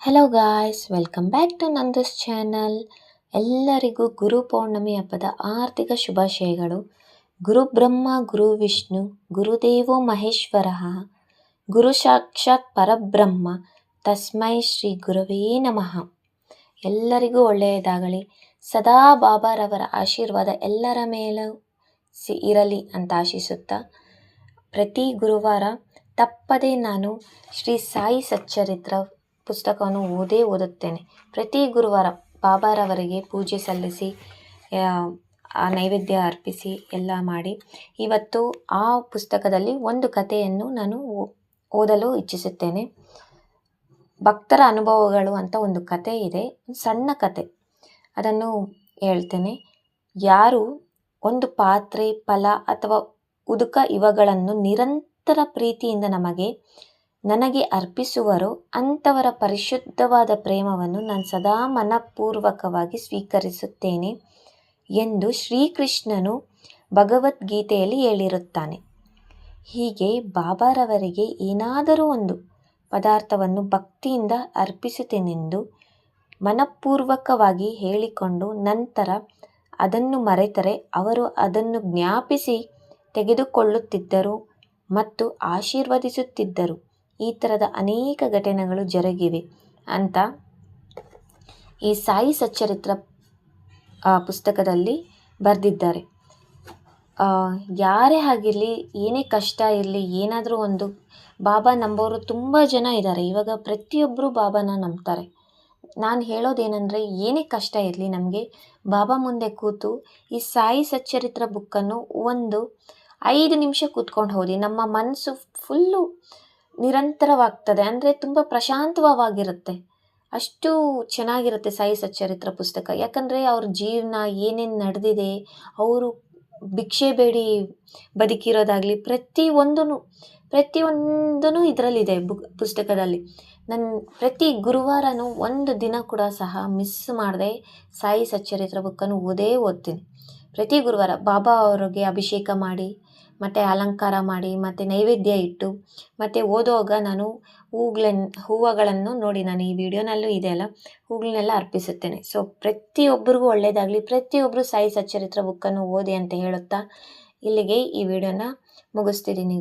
Hello guys, welcome back to Nanda's channel. ಎಲ್ಲರಿಗೂ ಗುರು ಪೌರ್ಣಮಿ ಹಬ್ಬದ ಆರ್ಥಿಕ ಶುಭಾಶಯಗಳು. ಗುರು ಬ್ರಹ್ಮ ಗುರು ವಿಷ್ಣು ಗುರುದೇವೋ ಮಹೇಶ್ವರ ಗುರು ಸಾಕ್ಷಾತ್ ಪರಬ್ರಹ್ಮ ತಸ್ಮೈ ಶ್ರೀ ಗುರವೇ ನಮಃ. ಎಲ್ಲರಿಗೂ ಒಳ್ಳೆಯದಾಗಲಿ. ಸದಾ ಬಾಬಾರವರ ಆಶೀರ್ವಾದ ಎಲ್ಲರ ಮೇಲೂ ಇರಲಿ ಅಂತ ಆಶಿಸುತ್ತಾ, ಪ್ರತಿ ಗುರುವಾರ ತಪ್ಪದೇ ನಾನು ಶ್ರೀ ಸಾಯಿ ಸಚ್ಚರಿತ್ರ ಪುಸ್ತಕವನ್ನು ಓದುತ್ತೇನೆ. ಪ್ರತಿ ಗುರುವಾರ ಬಾಬಾರವರಿಗೆ ಪೂಜೆ ಸಲ್ಲಿಸಿ ನೈವೇದ್ಯ ಅರ್ಪಿಸಿ ಎಲ್ಲ ಮಾಡಿ, ಇವತ್ತು ಆ ಪುಸ್ತಕದಲ್ಲಿ ಒಂದು ಕಥೆಯನ್ನು ನಾನು ಓದಲು ಇಚ್ಛಿಸುತ್ತೇನೆ. ಭಕ್ತರ ಅನುಭವಗಳು ಅಂತ ಒಂದು ಕತೆ ಇದೆ, ಸಣ್ಣ ಕತೆ, ಅದನ್ನು ಹೇಳ್ತೇನೆ. ಯಾರು ಒಂದು ಪಾತ್ರೆ, ಫಲ ಅಥವಾ ಉದುಕ ಇವುಗಳನ್ನು ನಿರಂತರ ಪ್ರೀತಿಯಿಂದ ನನಗೆ ಅರ್ಪಿಸುವರೋ ಅಂಥವರ ಪರಿಶುದ್ಧವಾದ ಪ್ರೇಮವನ್ನು ನಾನು ಸದಾ ಮನಪೂರ್ವಕವಾಗಿ ಸ್ವೀಕರಿಸುತ್ತೇನೆ ಎಂದು ಶ್ರೀಕೃಷ್ಣನು ಭಗವದ್ಗೀತೆಯಲ್ಲಿ ಹೇಳಿರುತ್ತಾನೆ. ಹೀಗೆ ಬಾಬಾರವರಿಗೆ ಏನಾದರೂ ಒಂದು ಪದಾರ್ಥವನ್ನು ಭಕ್ತಿಯಿಂದ ಅರ್ಪಿಸುತ್ತೇನೆಂದು ಮನಪೂರ್ವಕವಾಗಿ ಹೇಳಿಕೊಂಡು ನಂತರ ಅದನ್ನು ಮರೆತರೆ ಅವರು ಅದನ್ನು ಜ್ಞಾಪಿಸಿ ತೆಗೆದುಕೊಳ್ಳುತ್ತಿದ್ದರು ಮತ್ತು ಆಶೀರ್ವದಿಸುತ್ತಿದ್ದರು. ಈ ಥರದ ಅನೇಕ ಘಟನೆಗಳು ಜರುಗಿವೆ ಅಂತ ಈ ಸಾಯಿ ಸಚ್ಚರಿತ್ರ ಪುಸ್ತಕದಲ್ಲಿ ಬರೆದಿದ್ದಾರೆ. ಯಾರೇ ಆಗಿರಲಿ, ಏನೇ ಕಷ್ಟ ಇರಲಿ, ಏನಾದರೂ ಒಂದು ಬಾಬಾ ನಂಬೋರು ತುಂಬ ಜನ ಇದ್ದಾರೆ. ಇವಾಗ ಪ್ರತಿಯೊಬ್ಬರು ಬಾಬಾನ ನಂಬ್ತಾರೆ. ನಾನು ಹೇಳೋದೇನೆಂದರೆ, ಏನೇ ಕಷ್ಟ ಇರಲಿ, ನಮಗೆ ಬಾಬಾ ಮುಂದೆ ಕೂತು ಈ ಸಾಯಿ ಸಚ್ಚರಿತ್ರ ಬುಕ್ಕನ್ನು ಒಂದು 5 ನಿಮಿಷ ಕೂತ್ಕೊಂಡು ಓದಿ, ನಮ್ಮ ಮನಸ್ಸು ಫುಲ್ಲು ನಿರಂತರವಾಗ್ತದೆ. ಅಂದರೆ ತುಂಬ ಪ್ರಶಾಂತವಾಗಿರುತ್ತೆ. ಅಷ್ಟು ಚೆನ್ನಾಗಿರುತ್ತೆ ಸಾಯಿ ಸಚ್ಚರಿತ್ರ ಪುಸ್ತಕ. ಯಾಕಂದರೆ ಅವ್ರ ಜೀವನ ಏನೇನು ನಡೆದಿದೆ, ಅವರು ಭಿಕ್ಷೆ ಬೇಡಿ ಬದುಕಿರೋದಾಗಲಿ, ಪ್ರತಿಯೊಂದೂ ಇದರಲ್ಲಿದೆ ಪುಸ್ತಕದಲ್ಲಿ. ನಾನು ಪ್ರತಿ ಗುರುವಾರನೂ ಒಂದು ದಿನ ಕೂಡ ಸಹ ಮಿಸ್ ಮಾಡದೆ ಸಾಯಿ ಸಚ್ಚರಿತ್ರ ಬುಕ್ಕನ್ನು ಓದ್ತೀನಿ. ಪ್ರತಿ ಗುರುವಾರ ಬಾಬಾ ಅವರಿಗೆ ಅಭಿಷೇಕ ಮಾಡಿ, ಮತ್ತು ಅಲಂಕಾರ ಮಾಡಿ, ಮತ್ತು ನೈವೇದ್ಯ ಇಟ್ಟು, ಮತ್ತು ಓದುವಾಗ ನಾನು ಹೂವುಗಳನ್ನು ನೋಡಿ, ನಾನು ಈ ವಿಡಿಯೋನಲ್ಲೂ ಇದೆಯಲ್ಲ, ಹೂಗಳನ್ನೆಲ್ಲ ಅರ್ಪಿಸುತ್ತೇನೆ. ಸೊ ಪ್ರತಿಯೊಬ್ಬರಿಗೂ ಒಳ್ಳೆಯದಾಗಲಿ. ಪ್ರತಿಯೊಬ್ಬರು ಸಾಯಿ ಸಚ್ಚರಿತ್ರ ಬುಕ್ಕನ್ನು ಓದಿ ಅಂತ ಹೇಳುತ್ತಾ ಇಲ್ಲಿಗೆ ಈ ವಿಡಿಯೋನ ಮುಗಿಸ್ತಿದ್ದೀನಿ.